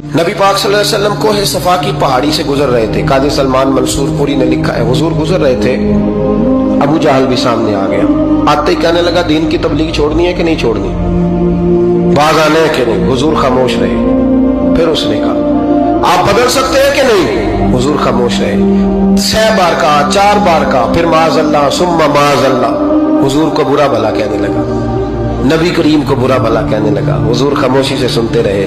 नबी पाक सल्लल्लाहु अलैहि वसल्लम कोहे सफा की पहाड़ी से गुजर रहे थे। काजी सलमान मंसूरपुरी ने लिखा है, हुजूर गुजर रहे थे, अबू जहल भी सामने आ गया। आते ही कहने लगा, दीन की तबलीग छोड़नी है कि नहीं छोड़नी, बाज आने है कि नहीं। हुजूर खामोश रहे। फिर उसने कहा, आप बदल सकते हैं कि नहीं। हुजूर खामोश रहे। 6 बार कहा, 4 बार कहा, फिर माज़अल्लाह सुम्मा माज़अल्लाह। हुजूर को बुरा भला कहने लगा, नबी करीम को बुरा भला कहने लगा। हुजूर खामोशी से सुनते रहे।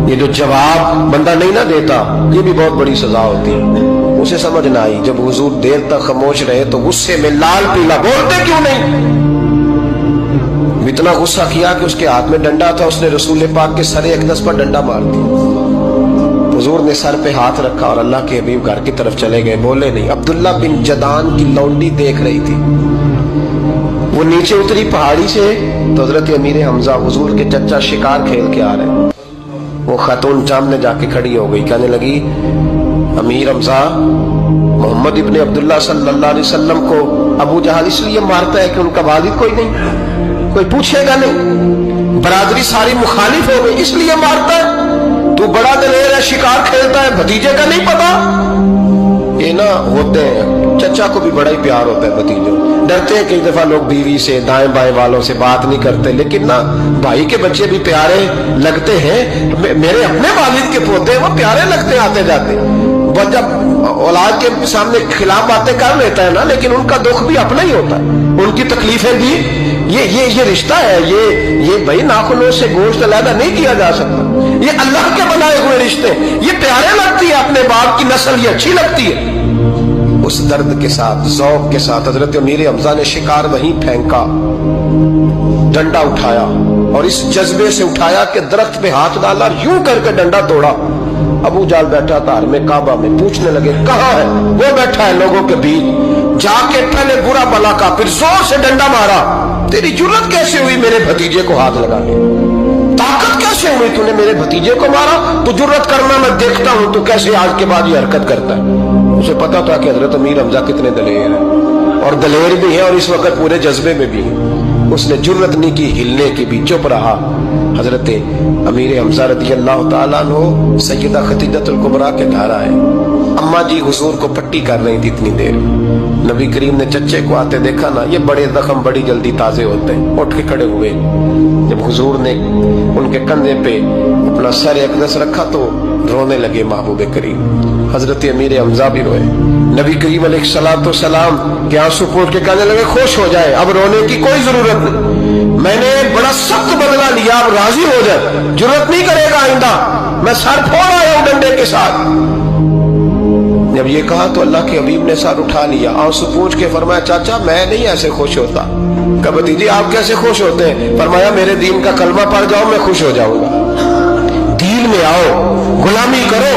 ये जो जवाब बंदा नहीं ना देता, ये भी बहुत बड़ी सजा होती है। उसे समझ ना आई। जब हुजूर देर तक खामोश रहे तो गुस्से में लाल पीला, बोलते क्यों नहीं। इतना गुस्सा किया कि उसके हाथ में डंडा था, उसने रसूल पाक के सरे अक़दस पर डंडा मार दिया। हुजूर ने सर पे हाथ रखा और अल्लाह के हबीब घर की तरफ चले गए, बोले नहीं। अब्दुल्ला बिन जदान की लौंडी देख रही थी। वो नीचे उतरी पहाड़ी से तो हजरत अमीर हमजा हुजूर के चचा शिकार खेल के आ रहे। वो खातून सामने जाके खड़ी हो गई, कहने लगी, अमीर हमजा, मोहम्मद इब्ने अब्दुल्ला सल्लल्लाहु अलैहि वसल्लम को अबू जहल इसलिए मारता है कि उनका वालिद कोई नहीं, कोई पूछेगा नहीं, बरादरी सारी मुखालिफ हो गई, इसलिए मारता है। तू बड़ा दलेर है, शिकार खेलता है, भतीजे का नहीं पता। ये ना होते हैं, चचा को भी बड़ा ही प्यार होता है भतीजों। डरते हैं कई दफा लोग बीवी से, दाएं बाएं वालों से बात नहीं करते, लेकिन ना भाई के बच्चे भी प्यारे लगते हैं। मेरे अपने वालिद के पोते हैं, वो प्यारे लगते हैं आते जाते। बस जब औलाद के सामने खिलाफ बातें कर लेता है ना, लेकिन उनका दुख भी अपना ही होता है, उनकी तकलीफें भी। ये रिश्ता है, ये भाई नाखूनों से गोश्त अलग नहीं किया जा सकता। ये अल्लाह के बनाए हुए रिश्ते, ये प्यारे लगती है, अपने बाप की नस्ल ये अच्छी लगती है। उस दर्द के साथ, ज़ौक़ के साथ हजरत अमीर हमजा ने शिकार वहीं फेंका, डंडा उठाया और इस जज्बे से उठाया कि दरख्त पे हाथ डाला, यूं करके डंडा तोड़ा। अबू जाल बैठा था में काबा में, पूछने लगे, कहाँ है वो? बैठा है लोगों के बीच। जाके पहले बुरा भला का, फिर जोर से डंडा मारा। तेरी जुर्रत कैसे हुई मेरे भतीजे को हाथ लगाने, ताकत कैसे हुई तूने मेरे भतीजे को मारा? तू जुर्रत करना मैं देखता हूं, तू कैसे आज के बाद ये हरकत करता है। उसे पता था कि हजरत अमीर हमजा कितने दलेर हैं, और दलेर भी हैं और इस वक्त पूरे जज्बे में भी हैं। उसने जुर्रत नहीं की हिलने की भी, चुप रहा। हजरत अमीर हमजा रज़ी अल्लाह तआला अन्हु सैयदा खदीजतुल कुबरा के घर आए। अम्मा जी हुजूर को पट्टी कर रही थी इतनी देर। नबी करीम ने चच्चे को आते देखा ना, ये बड़े जख्म बड़ी जल्दी ताजे होते हैं। उठ के खड़े हुए। जब हुजूर ने उनके कंधे पे अपना सर अक़दस रखा तो रोने लगे महबूब करीम। हजरत अमीर हमजा भी रोए। नबी करीम अलैहिस्सलातु वस्सलाम के आंसू पोंछ के कहने लगे, खुश हो जाए, अब रोने की कोई जरूरत नहीं, मैंने बड़ा सख्त बदला लिया, अब राजी हो जाए, जरूरत नहीं करेगा आइंदा, मैं सर फोड़ आया हूं डंडे के साथ। जब ये कहा तो अल्लाह के हबीब ने सर उठा लिया, आंसू पोंछ के फरमाया, चाचा मैं नहीं ऐसे खुश होता। कहा, भतीजी आप कैसे खुश होते हैं? फरमाया, मेरे दीन का कलमा पढ़ जाओ, मैं खुश हो जाऊंगा। दीन में आओ, गुलामी करो,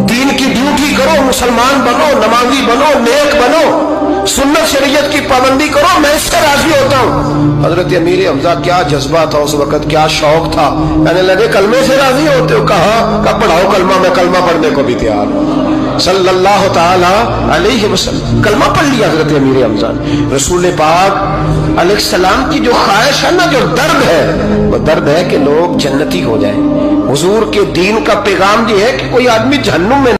दीन की ड्यूटी करो, मुसलमान बनो, नमाजी बनो, नेक बनो, सुन्नत शरीयत की पाबंदी करो, मैं इससे राजी होता हूँ। हजरत अमीर हमजा क्या जज्बा था उस वक्त, क्या शौक था। कहने लगे, कलमे से राजी होते हो? कहा पढ़ाओ कलमा, मैं कलमा पढ़ने को भी तैयार हूँ। सल्लल्लाहु ताला अलैहि वसल्लम कलमा पढ़ लिया हजरत अमीर हमजा ने। रसूल पाक अलैहिस्सलाम की जो ख्वाहिश है ना, जो दर्द है, वो दर्द है कि लोग जन्नती हो जाएं। हुजूर के दीन का पैगाम ये है कि कोई आदमी जहन्नुम में